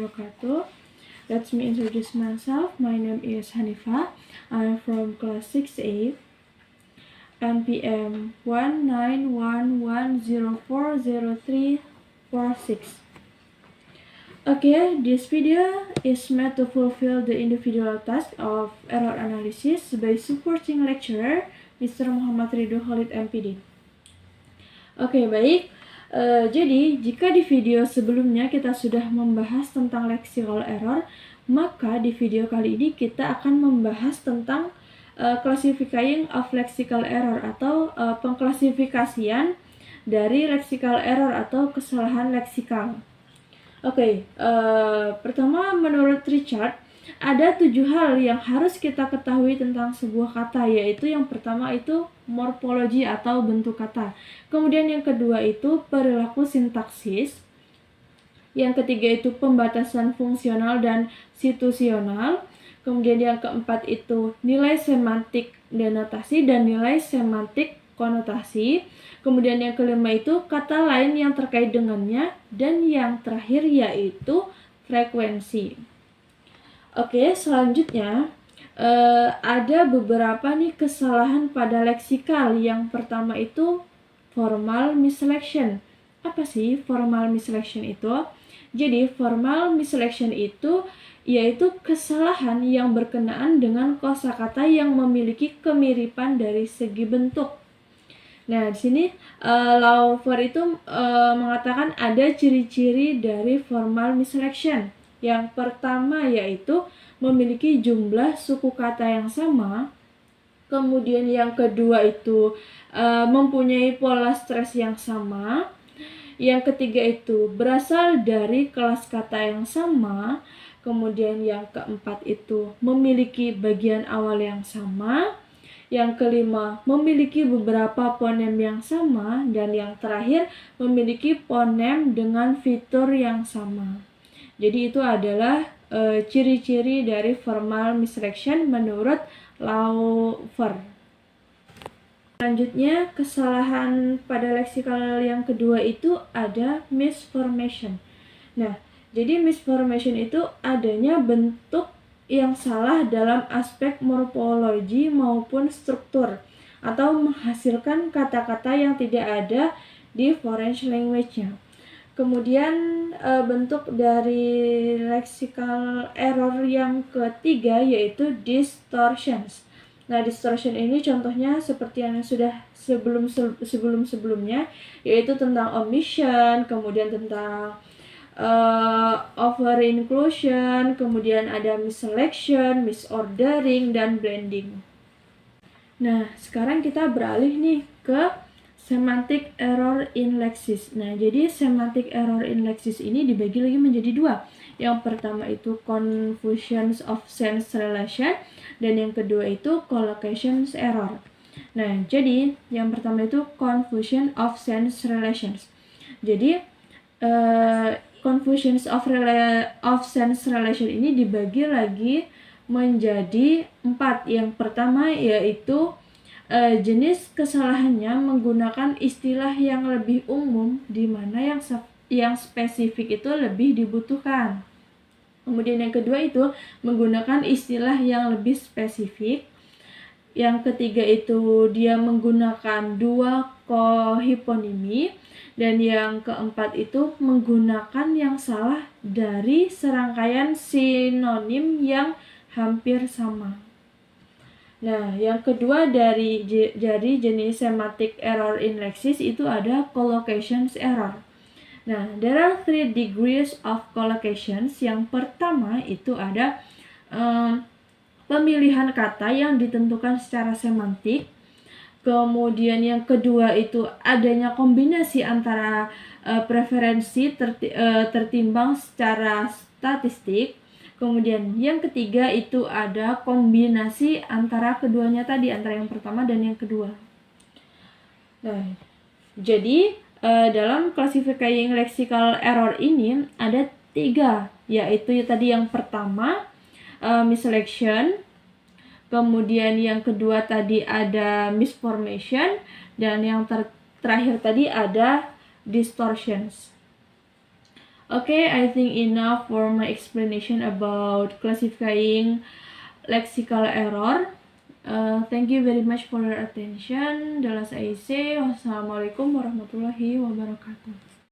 wabarakatuh. Let me introduce myself. My name is Hanifa. I'm from class 6A. NPM 191104036. Okay, this video is meant to fulfill the individual task of error analysis by supporting lecturer Mr. Muhammad Ridho Khalid MPD. Oke, baik. Jadi, jika di video sebelumnya kita sudah membahas tentang lexical error, maka di video kali ini kita akan membahas tentang classifying of lexical error atau pengklasifikasian dari lexical error atau kesalahan leksikal. Oke, pertama menurut Richard, ada 7 hal yang harus kita ketahui tentang sebuah kata, yaitu yang pertama itu morfologi atau bentuk kata. Kemudian yang kedua itu perilaku sintaksis. Yang ketiga itu pembatasan fungsional dan situasional. Kemudian yang keempat itu nilai semantik denotasi dan nilai semantik konotasi. Kemudian yang kelima itu kata lain yang terkait dengannya, dan yang terakhir yaitu frekuensi. Oke, selanjutnya ada beberapa nih kesalahan pada leksikal. Yang pertama itu formal misselection. Apa sih formal misselection itu? Jadi formal misselection itu yaitu kesalahan yang berkenaan dengan kosakata yang memiliki kemiripan dari segi bentuk. Nah, di sini Laufer itu mengatakan ada ciri-ciri dari formal misselection. Yang pertama yaitu memiliki jumlah suku kata yang sama. Kemudian yang kedua itu mempunyai pola stres yang sama. Yang ketiga itu berasal dari kelas kata yang sama. Kemudian yang keempat itu memiliki bagian awal yang sama. Yang kelima, memiliki beberapa fonem yang sama. Dan yang terakhir, memiliki fonem dengan fitur yang sama. Jadi itu adalah ciri-ciri dari formal misselection menurut Laufer. Selanjutnya, kesalahan pada leksikal yang kedua itu ada misformation. Nah, jadi misformation itu adanya bentuk yang salah dalam aspek morfologi maupun struktur, atau menghasilkan kata-kata yang tidak ada di foreign language-nya. Kemudian bentuk dari lexical error yang ketiga yaitu distortions. Nah, distortion ini contohnya seperti yang sudah sebelumnya, yaitu tentang omission, kemudian tentang over inclusion, kemudian ada misselection, misordering, dan blending. Nah, sekarang kita beralih nih ke semantic error in lexis. Nah, jadi semantic error in lexis ini dibagi lagi menjadi 2. Yang pertama itu confusion of sense relation, dan yang kedua itu collocation error. Nah, jadi yang pertama itu confusion of sense relations. Jadi confusion of sense relation ini dibagi lagi menjadi 4. Yang pertama yaitu jenis kesalahannya menggunakan istilah yang lebih umum, di mana yang spesifik itu lebih dibutuhkan. Kemudian yang kedua itu menggunakan istilah yang lebih spesifik. Yang ketiga itu dia menggunakan 2 kohiponimi. Dan yang keempat itu menggunakan yang salah dari serangkaian sinonim yang hampir sama. Nah, yang kedua dari jenis semantic error in lexis itu ada collocation error. Nah, there are 3 degrees of collocations. Yang pertama itu ada pemilihan kata yang ditentukan secara semantik. Kemudian yang kedua itu adanya kombinasi antara preferensi tertimbang secara statistik. Kemudian yang ketiga itu ada kombinasi antara keduanya tadi, antara yang pertama dan yang kedua. Nah, jadi dalam classifying lexical error ini ada 3, yaitu tadi yang pertama misselection. Kemudian yang kedua tadi ada misformation, dan yang terakhir tadi ada distortions. Okay, I think enough for my explanation about classifying lexical error. Thank you very much for your attention. The last I say, wassalamualaikum warahmatullahi wabarakatuh.